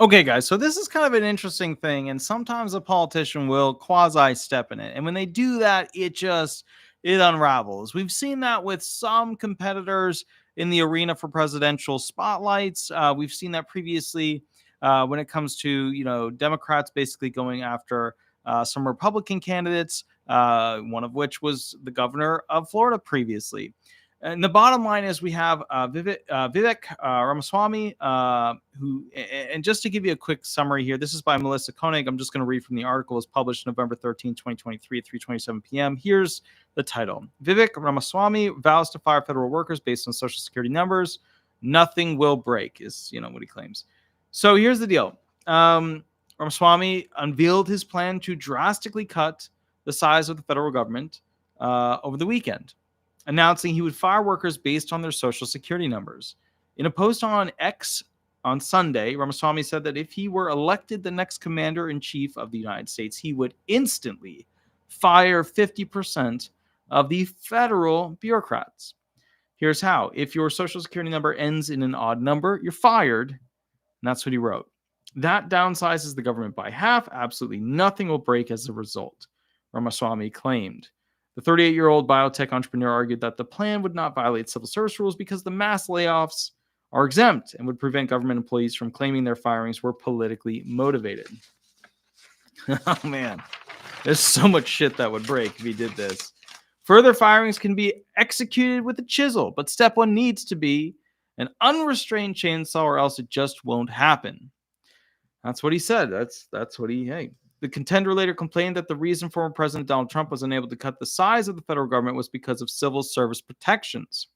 Okay, guys, so this is kind of an interesting thing, and sometimes a politician will quasi step in it. And when they do that, it unravels. We've seen that with some competitors in the arena for presidential spotlights. We've seen that previously when it comes to Democrats basically going after some Republican candidates, one of which was the governor of Florida previously. And the bottom line is we have Vivek Ramaswamy, and just to give you a quick summary here, this is by Melissa Koenig. I'm just going to read from the article. It was published November 13, 2023 at 3:27 p.m. Here's the title. Vivek Ramaswamy vows to fire federal workers based on social security numbers. Nothing will break is, what he claims. So here's the deal. Ramaswamy unveiled his plan to drastically cut the size of the federal government over the weekend, announcing he would fire workers based on their social security numbers. In a post on X on Sunday, Ramaswamy said that if he were elected the next commander-in-chief of the United States, he would instantly fire 50% of the federal bureaucrats. Here's how. If your social security number ends in an odd number, you're fired. And that's what he wrote. That downsizes the government by half. Absolutely nothing will break as a result, Ramaswamy claimed. The 38-year-old biotech entrepreneur argued that the plan would not violate civil service rules because the mass layoffs are exempt and would prevent government employees from claiming their firings were politically motivated. Oh, man. There's so much shit that would break if he did this. Further firings can be executed with a chisel, but step one needs to be an unrestrained chainsaw or else it just won't happen. That's what he said. That's what he, hey. The contender later complained that the reason former President Donald Trump was unable to cut the size of the federal government was because of civil service protections.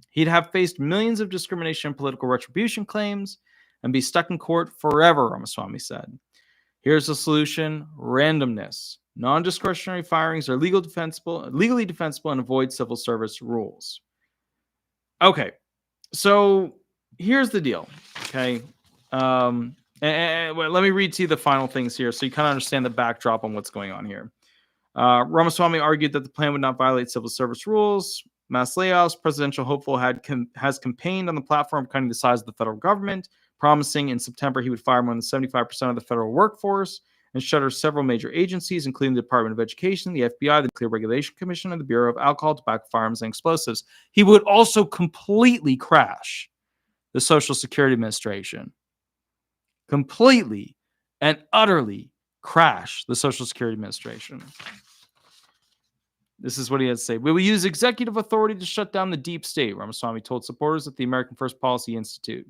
He'd have faced millions of discrimination and political retribution claims and be stuck in court forever, Ramaswamy said. Here's the solution: randomness. Non-discretionary firings are legally defensible and avoid civil service rules. Okay, so here's the deal, okay? And let me read to you the final things here so you kind of understand the backdrop on what's going on here. Ramaswamy argued that the plan would not violate civil service rules. Mass layoffs. Presidential hopeful has campaigned on the platform of cutting the size of the federal government, promising in September he would fire more than 75% of the federal workforce and shutter several major agencies, including the Department of Education, the FBI, the Nuclear Regulation Commission, and the Bureau of Alcohol, Tobacco, Firearms, and Explosives. He would also completely crash the Social Security Administration. Completely and utterly crash the Social Security Administration. This is what he had to say. We will use executive authority to shut down the deep state, Ramaswamy told supporters at the American First Policy Institute.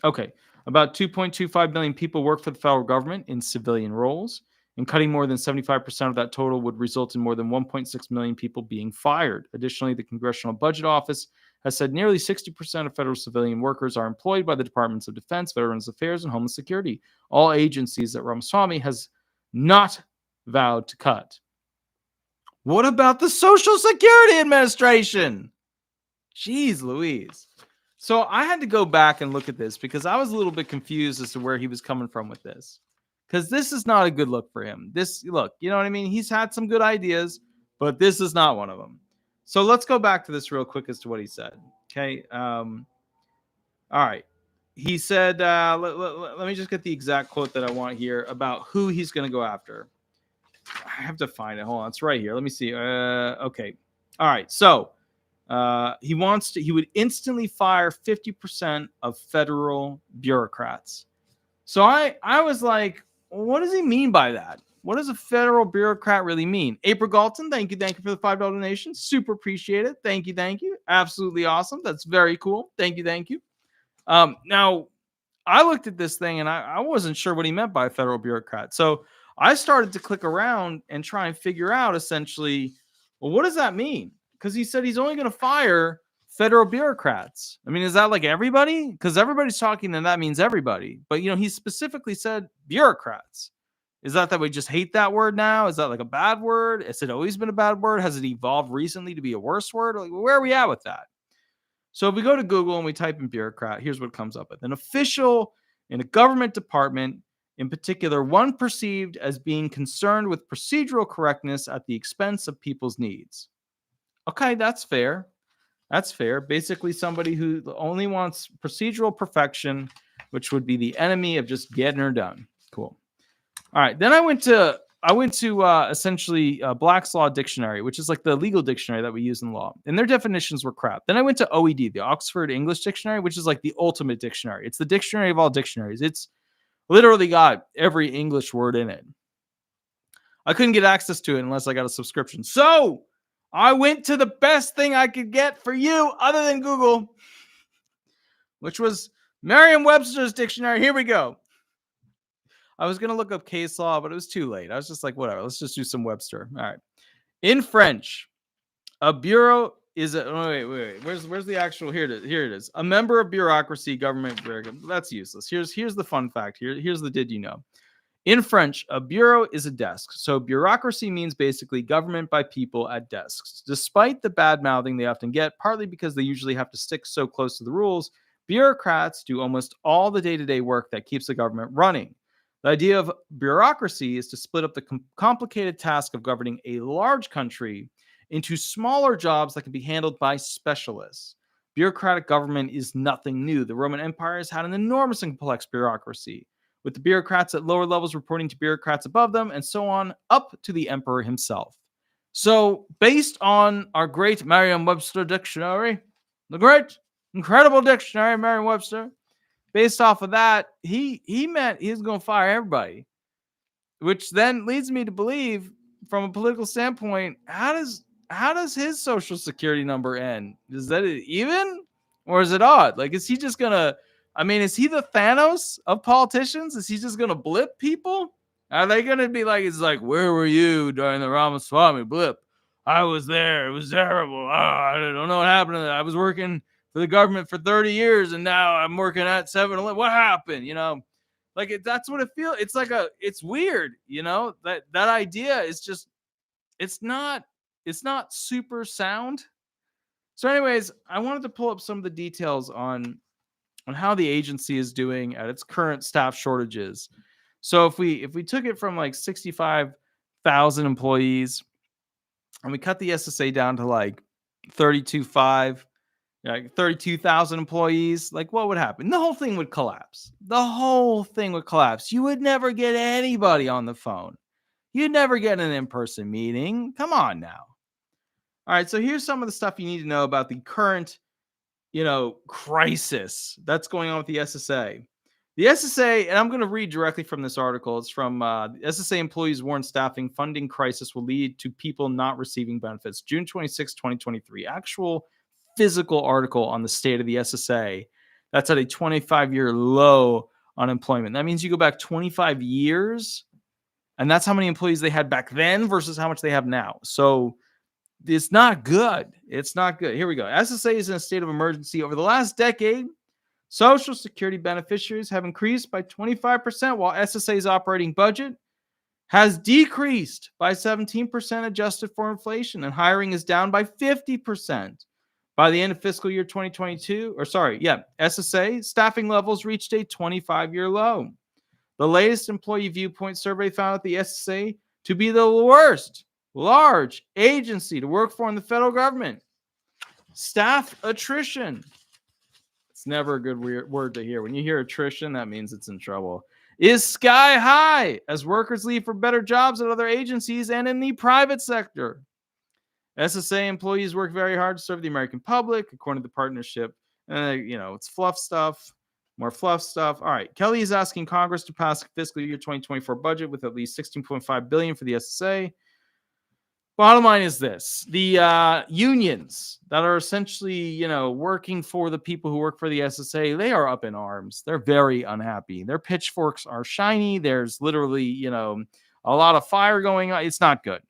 Okay, about 2.25 million people work for the federal government in civilian roles, and cutting more than 75% of that total would result in more than 1.6 million people being fired. Additionally, the Congressional Budget Office has said nearly 60% of federal civilian workers are employed by the Departments of Defense, Veterans Affairs, and Homeland Security, all agencies that Ramaswamy has not vowed to cut. What about the Social Security Administration? Jeez Louise. So I had to go back and look at this because I was a little bit confused as to where he was coming from with this. Because this is not a good look for him. Look, you know what I mean? He's had some good ideas, but this is not one of them. So let's go back to this real quick as to what he said. Okay. All right. He said, let me just get the exact quote that I want here about who he's going to go after. I have to find it. Hold on. It's right here. Let me see. Okay. All right. So he would instantly fire 50% of federal bureaucrats. So I was like, what does he mean by that? What does a federal bureaucrat really mean? April Galton, thank you for the $5 donation. Super appreciate it. Thank you. Absolutely awesome. That's very cool. Thank you. Now, I looked at this thing and I wasn't sure what he meant by a federal bureaucrat. So I started to click around and try and figure out essentially, well, what does that mean? Because he said he's only going to fire federal bureaucrats. I mean, is that like everybody? Because everybody's talking and that means everybody. But, he specifically said bureaucrats. Is that we just hate that word now? Is that like a bad word? Has it always been a bad word? Has it evolved recently to be a worse word? Like, where are we at with that? So if we go to Google and we type in bureaucrat, here's what comes up with. An official in a government department, in particular, one perceived as being concerned with procedural correctness at the expense of people's needs. Okay, that's fair. Basically, somebody who only wants procedural perfection which would be the enemy of just getting her done. Cool. All right. Then I went to essentially Black's Law Dictionary, which is like the legal dictionary that we use in law, and their definitions were crap. Then I went to OED, the Oxford English Dictionary, which is like the ultimate dictionary. It's the dictionary of all dictionaries. It's literally got every English word in it. I couldn't get access to it unless I got a subscription. So I went to the best thing I could get for you other than Google, which was Merriam-Webster's dictionary. Here we go. I was going to look up case law, but it was too late. I was just like, whatever, let's just do some Webster. All right. In French, a bureau is a, oh, wait. Where's the actual, here it is. A member of bureaucracy, government, that's useless. Here's the fun fact. Here's the did you know. In French, a bureau is a desk. So bureaucracy means basically government by people at desks. Despite the bad mouthing they often get, partly because they usually have to stick so close to the rules, bureaucrats do almost all the day-to-day work that keeps the government running. The idea of bureaucracy is to split up the complicated task of governing a large country into smaller jobs that can be handled by specialists. Bureaucratic government is nothing new. The Roman Empire has had an enormous and complex bureaucracy, with the bureaucrats at lower levels reporting to bureaucrats above them, and so on, up to the emperor himself. So, based on our great Merriam-Webster dictionary, the great, incredible dictionary, Merriam-Webster, based off of that, he meant he was going to fire everybody, which then leads me to believe, from a political standpoint, how does his social security number end? Is that even, or is it odd? Like, is he just gonna? I mean, is he the Thanos of politicians? Is he just gonna blip people? Are they gonna be like, it's like, where were you during the Ramaswamy blip? I was there. It was terrible. Oh, I don't know what happened to that. I was working for the government for 30 years, and now I'm working at 7-Eleven. What happened? You know, like that's what it feels. It's like it's weird. You know, that idea is just, it's not super sound. So, anyways, I wanted to pull up some of the details on how the agency is doing at its current staff shortages. So, if we took it from like 65,000 employees, and we cut the SSA down to like 32,500, like 32,000 employees, like what would happen? The whole thing would collapse. You would never get anybody on the phone. You'd never get an in-person meeting. Come on now. All right, so here's some of the stuff you need to know about the current, crisis that's going on with the SSA. The SSA, and I'm going to read directly from this article. It's from SSA employees warn staffing funding crisis will lead to people not receiving benefits. June 26, 2023. Actual physical article on the state of the SSA. That's at a 25-year low unemployment. That means you go back 25 years, and that's how many employees they had back then versus how much they have now. So it's not good. It's not good. Here we go. SSA is in a state of emergency. Over the last decade, Social Security beneficiaries have increased by 25%, while SSA's operating budget has decreased by 17% adjusted for inflation, and hiring is down by 50%. By the end of fiscal year 2022, SSA staffing levels reached a 25-year low. The latest employee viewpoint survey found that the SSA to be the worst large agency to work for in the federal government. Staff attrition. It's never a good word to hear. When you hear attrition, that means it's in trouble. Is sky high as workers leave for better jobs at other agencies and in the private sector. SSA employees work very hard to serve the American public, according to the partnership. It's fluff stuff. More fluff stuff. All right. Kelly is asking Congress to pass fiscal year 2024 budget with at least $16.5 billion for the SSA. Bottom line is this. The unions that are essentially, working for the people who work for the SSA, they are up in arms. They're very unhappy. Their pitchforks are shiny. There's literally, a lot of fire going on. It's not good.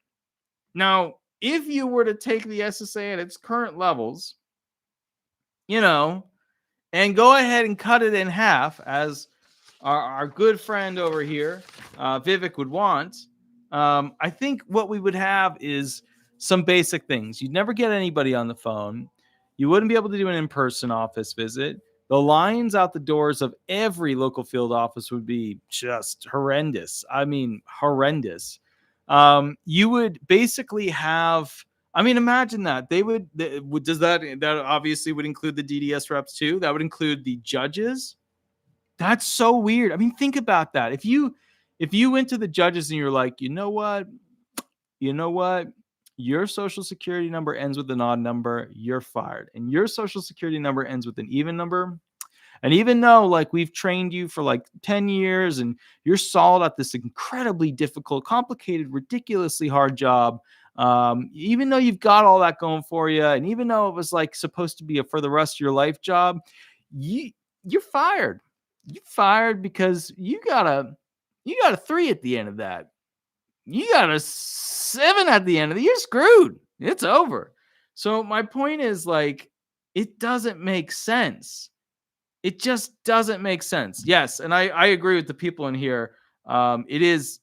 Now, if you were to take the SSA at its current levels, and go ahead and cut it in half, as our good friend over here, Vivek, would want, I think what we would have is some basic things. You'd never get anybody on the phone. You wouldn't be able to do an in-person office visit. The lines out the doors of every local field office would be just horrendous. I mean, horrendous. You would basically have, imagine that that obviously would include the DDS reps too. That would include the judges. That's so weird. I mean, think about that. If you went to the judges and you're like, you know what? Your social security number ends with an odd number, you're fired. And your social security number ends with an even number. And even though like we've trained you for like 10 years and you're solid at this incredibly difficult, complicated, ridiculously hard job, even though you've got all that going for you, and even though it was like supposed to be a for the rest of your life job, you you're fired. You're fired because you got a 3 at the end of that. You got a 7 at the end of it. You're screwed. It's over. So my point is like it doesn't make sense. It just doesn't make sense. Yes, and I agree with the people in here. It is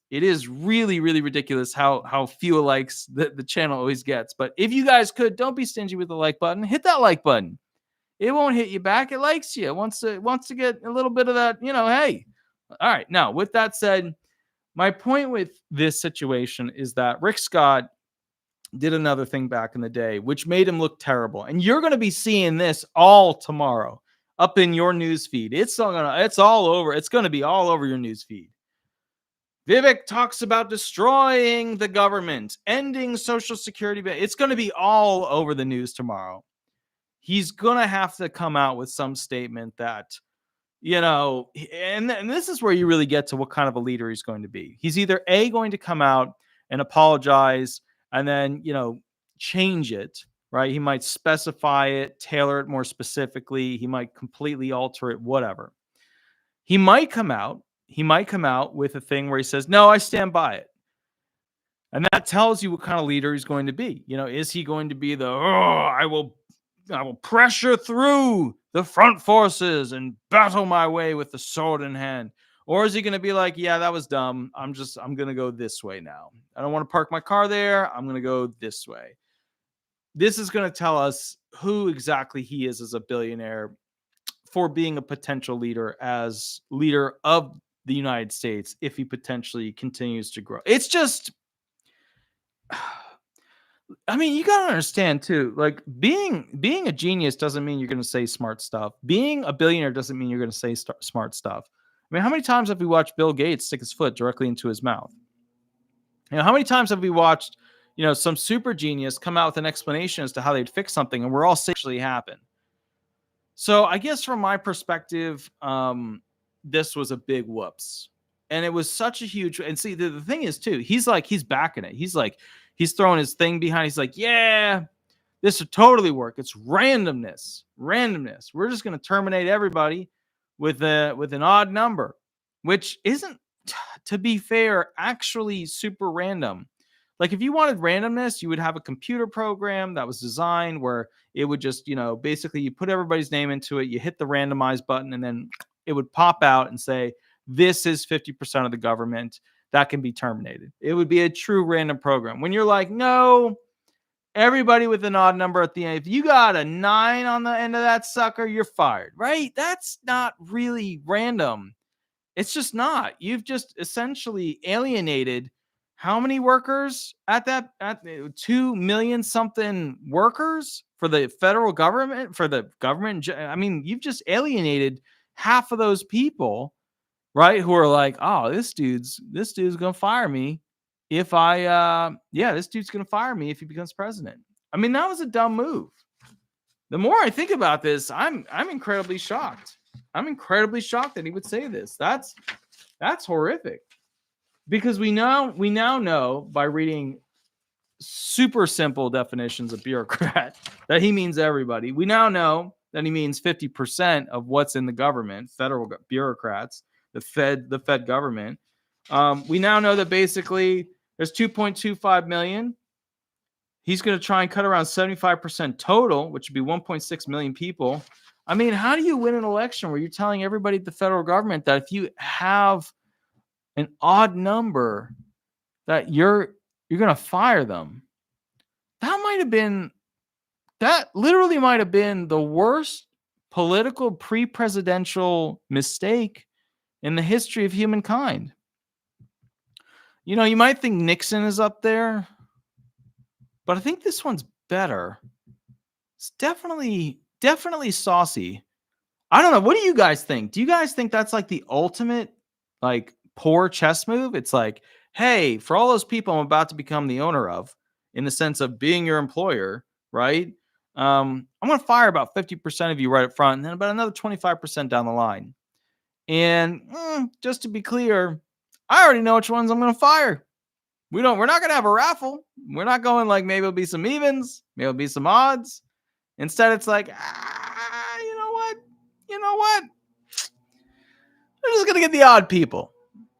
really really ridiculous how few likes the channel always gets. But if you guys could, don't be stingy with the like button. Hit that like button. It won't hit you back. It likes you. It wants to get a little bit of that. Hey. All right. Now, with that said, my point with this situation is that Rick Scott did another thing back in the day, which made him look terrible. And you're going to be seeing this all tomorrow up in your news feed. It's all over. It's going to be all over your news feed. Vivek talks about destroying the government, ending Social Security. It's going to be all over the news tomorrow. He's going to have to come out with some statement that, and this is where you really get to what kind of a leader he's going to be. He's either going to come out and apologize and then, change it, right? He might specify it, tailor it more specifically. He might completely alter it, whatever. He might come out with a thing where he says, no, I stand by it. And that tells you what kind of leader he's going to be. Is he going to be I will pressure through the front forces and battle my way with the sword in hand? Or is he going to be like, yeah, that was dumb. I'm going to go this way now. I don't want to park my car there. I'm going to go this way. This is going to tell us who exactly he is as a billionaire for being a potential leader as leader of the United States if he potentially continues to grow. It's just, I mean, you got to understand too, like being a genius doesn't mean you're going to say smart stuff. Being a billionaire doesn't mean you're going to say smart stuff. I mean, how many times have we watched Bill Gates stick his foot directly into his mouth? How many times have we watched, some super genius come out with an explanation as to how they'd fix something and we're all actually happen? So I guess from my perspective, this was a big whoops. And it was such a huge, and see, the thing is too, he's backing it. He's throwing his thing behind. He's like, yeah, this would totally work. It's randomness. We're just going to terminate everybody with an odd number, which isn't, to be fair, actually super random. Like if you wanted randomness, you would have a computer program that was designed where it would just, basically you put everybody's name into it, you hit the randomize button, and then it would pop out and say, this is 50% of the government that can be terminated. It would be a true random program. When you're like, no, everybody with an odd number at the end, if you got a 9 on the end of that sucker, you're fired, right? That's not really random. It's just not. You've just essentially alienated how many workers at 2 million something workers for the federal government, I mean, you've just alienated half of those people, right? Who are like, oh, this dude's going to fire me if this dude's going to fire me if he becomes president. I mean, that was a dumb move. The more I think about this, I'm incredibly shocked. I'm incredibly shocked that he would say this. That's horrific. Because we now know by reading super simple definitions of bureaucrat that he means everybody. We now know that he means 50% of what's in the government, federal bureaucrats, the Fed government. We now know that basically there's 2.25 million. He's going to try and cut around 75% total, which would be 1.6 million people. I mean, how do you win an election where you're telling everybody at the federal government that if you have an odd number that you're going to fire them? That literally might have been the worst political pre-presidential mistake in the history of humankind. You might think Nixon is up there, but I think this one's better. It's definitely saucy. I don't know. What do you guys think? Do you guys think that's like the ultimate, like, poor chess move? It's like, hey, for all those people I'm about to become the owner of, in the sense of being your employer, right? I'm going to fire about 50% of you right up front, and then about another 25% down the line. And just to be clear, I already know which ones I'm going to fire. We're not going to have a raffle. We're not going like maybe it'll be some evens, maybe it'll be some odds. Instead, it's like, you know what? You know what? We're just gonna get the odd people.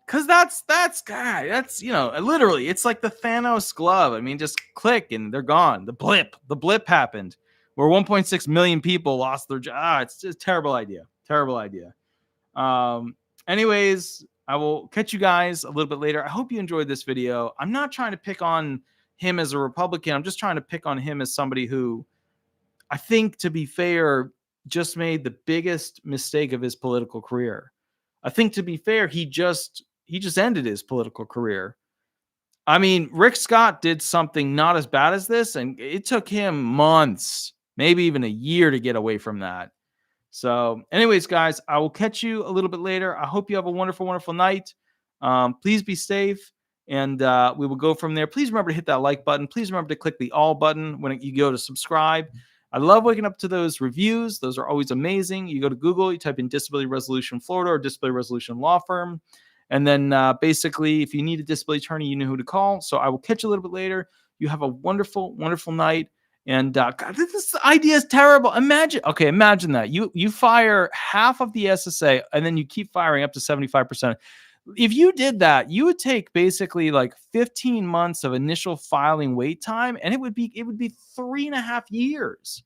Cause that's God, that's literally it's like the Thanos glove. I mean, just click and they're gone. The blip happened where 1.6 million people lost their job. It's just a terrible idea. Terrible idea. Anyways, I will catch you guys a little bit later. I hope you enjoyed this video. I'm not trying to pick on him as a Republican. I'm just trying to pick on him as somebody who I think, to be fair, just made the biggest mistake of his political career. I think, to be fair, he just ended his political career. I mean, Rick Scott did something not as bad as this, and it took him months, maybe even a year to get away from that. So, anyways, guys, I will catch you a little bit later. I hope you have a wonderful, wonderful night. Please be safe, and we will go from there. Please remember to hit that like button. Please remember to click the all button when you go to subscribe. I love waking up to those reviews. Those are always amazing. You go to Google, you type in Disability Resolution Florida or Disability Resolution Law Firm. And then basically, if you need a disability attorney, you know who to call. So I will catch you a little bit later. You have a wonderful, wonderful night. And God, this idea is terrible. Imagine that. You fire half of the SSA and then you keep firing up to 75%. If you did that, you would take basically like 15 months of initial filing wait time, and it would be 3.5 years,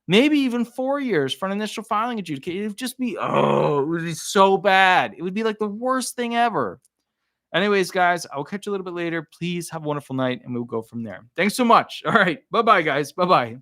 maybe even 4 years for an initial filing adjudication. It would just be, it would be so bad. It would be like the worst thing ever. Anyways, guys, I'll catch you a little bit later. Please have a wonderful night, and we'll go from there. Thanks so much. All right. Bye-bye, guys. Bye-bye.